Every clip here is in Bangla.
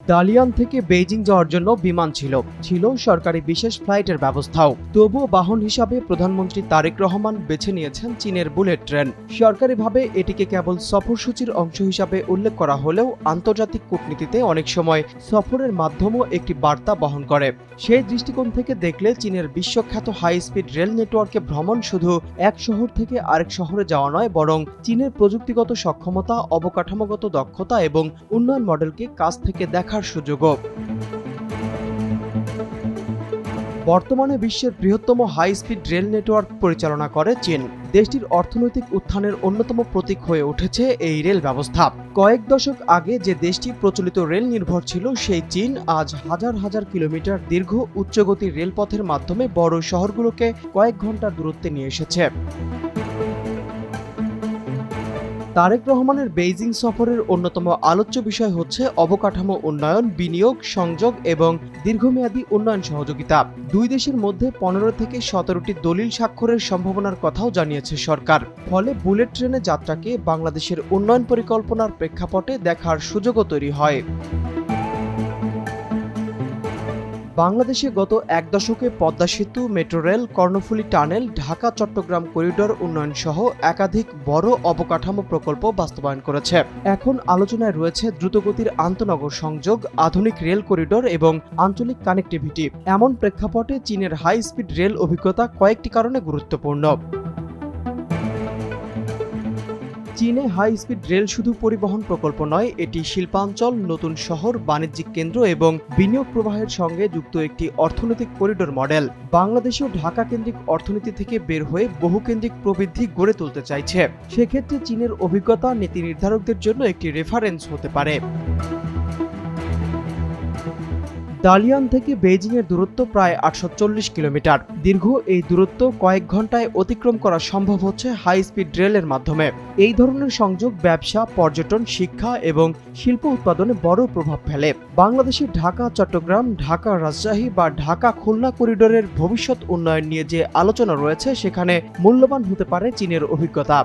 দালিয়ান থেকে বেইজিং যাওয়ার জন্য বিমান ছিল সরকারি বিশেষ ফ্লাইটের ব্যবস্থাও। তবুও বাহন হিসাবে প্রধানমন্ত্রী তারেক রহমান বেছে নিয়েছেন চীনের বুলেট ট্রেন। সরকারিভাবে এটিকে কেবল সফরসূচির অংশ হিসাবে উল্লেখ করা হলেও আন্তর্জাতিক কূটনীতিতে অনেক সময় সফরের মাধ্যমও একটি বার্তা বহন করে। সেই দৃষ্টিকোণ থেকে দেখলে চীনের বিশ্বখ্যাত হাই স্পিড রেল নেটওয়ার্কে ভ্রমণ শুধু এক শহর থেকে আরেক শহরে যাওয়া নয়, বরং চীনের প্রযুক্তিগত সক্ষমতা, অবকাঠামোগত দক্ষতা এবং উন্নয়ন মডেলকে কাছ থেকে দেখার সুযোগও। বর্তমানে বিশ্বের বৃহত্তম হাই স্পিড রেল নেটওয়ার্ক পরিচালনা করে চীন। দেশটির অর্থনৈতিক উত্থানের অন্যতম প্রতীক হয়ে উঠেছে এই রেল ব্যবস্থা। কয়েক দশক আগে যে দেশটি প্রচলিত রেল নির্ভর ছিল, সেই চীন আজ হাজার হাজার কিলোমিটার দীর্ঘ উচ্চগতির রেলপথের মাধ্যমে বড় শহরগুলোকে কয়েক ঘন্টার দূরত্বে নিয়ে এসেছে। তারেক রহমানের বেইজিং সফরের অন্যতম আলোচ্য বিষয় হচ্ছে অবকাঠামো উন্নয়ন, বিনিয়োগ, সংযোগ এবং দীর্ঘমেয়াদী উন্নয়ন সহযোগিতা। দুই দেশের মধ্যে 15 থেকে 17টি দলিল স্বাক্ষরের সম্ভাবনার কথাও জানিয়েছে সরকার। ফলে বুলেট ট্রেনের যাত্রাকে বাংলাদেশের উন্নয়ন পরিকল্পনার প্রেক্ষাপটে দেখার সুযোগও তৈরি হয়। বাংলাদেশে গত এক দশকে পদ্মা সেতু, metro rail, Karnaphuli tunnel, Dhaka-Chittagong corridor উন্নয়ন সহ একাধিক বড় অবকাঠামো প্রকল্প বাস্তবায়ন করেছে। এখন আলোচনায় রয়েছে দ্রুতগতির আন্তনগর সংযোগ, আধুনিক রেল করিডোর এবং আঞ্চলিক কানেক্টিভিটি। এমন প্রেক্ষাপটে চীনের হাই স্পিড রেল অভিজ্ঞতা কয়েকটি কারণে গুরুত্বপূর্ণ। চীনে হাই স্পিড রেল শুধু পরিবহন প্রকল্প নয়, এটি শিল্পাঞ্চল, নতুন শহর, বাণিজ্যিক কেন্দ্র এবং বিনিয়োগ প্রবাহের সঙ্গে যুক্ত একটি অর্থনৈতিক করিডোর মডেল। বাংলাদেশও ঢাকা কেন্দ্রিক অর্থনীতি থেকে বের হয়ে বহুকেন্দ্রিক প্রবৃদ্ধি গড়ে তুলতে চাইছে। সেক্ষেত্রে চীনের অভিজ্ঞতা নীতি নির্ধারকদের জন্য একটি রেফারেন্স হতে পারে। দালিয়ান থেকে বেইজিংয়ের দূরত্ব প্রায় 840 কিলোমিটার। দীর্ঘ এই দূরত্ব কয়েক ঘন্টায় অতিক্রম করা সম্ভব হচ্ছে হাই স্পিড রেলের মাধ্যমে। এই ধরনের সংযোগ ব্যবসা, পর্যটন, শিক্ষা এবং শিল্প উৎপাদনে বড় প্রভাব ফেলে। বাংলাদেশের ঢাকা-চট্টগ্রাম, ঢাকা-রাজশাহী বা ঢাকা-খুলনা করিডোরের ভবিষ্যৎ উন্নয়ন নিয়ে যে আলোচনা রয়েছে, সেখানে মূল্যবান হতে পারে চীনের অভিজ্ঞতা।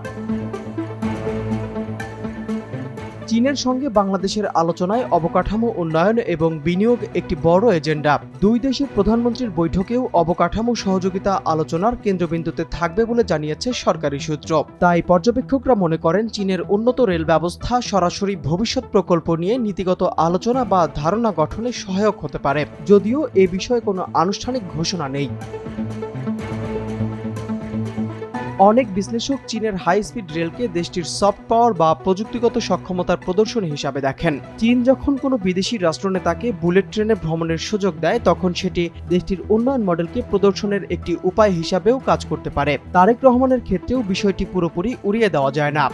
চীনের সঙ্গে বাংলাদেশের আলোচনায় অবকাঠামো উন্নয়ন এবং বিনিয়োগ একটি বড় এজেন্ডা। দুই দেশের প্রধানমন্ত্রীর বৈঠকেও অবকাঠামো সহযোগিতা আলোচনার কেন্দ্রবিন্দুতে থাকবে বলে জানিয়েছে সরকারি সূত্র। তাই পর্যবেক্ষকরা মনে করেন চীনের উন্নত রেল ব্যবস্থা সরাসরি ভবিষ্যৎ প্রকল্প নিয়ে নীতিগত আলোচনা বা ধারণা গঠনে সহায়ক হতে পারে, যদিও এ বিষয়ে কোনো আনুষ্ঠানিক ঘোষণা নেই। অনেক বিশ্লেষক চীনের হাই স্পিড রেলকে দেশটির সফট পাওয়ার বা প্রযুক্তিগত সক্ষমতার প্রদর্শনী হিসাবে দেখেন। চীন যখন কোনো বিদেশি রাষ্ট্রনেতাকে বুলেট ট্রেনে ভ্রমণের সুযোগ দেয়, তখন সেটি দেশটির উন্নয়ন মডেলকে প্রদর্শনের একটি উপায় হিসাবেও কাজ করতে পারে। তারেক রহমানের ক্ষেত্রেও বিষয়টি পুরোপুরি উড়িয়ে দেওয়া যায় না।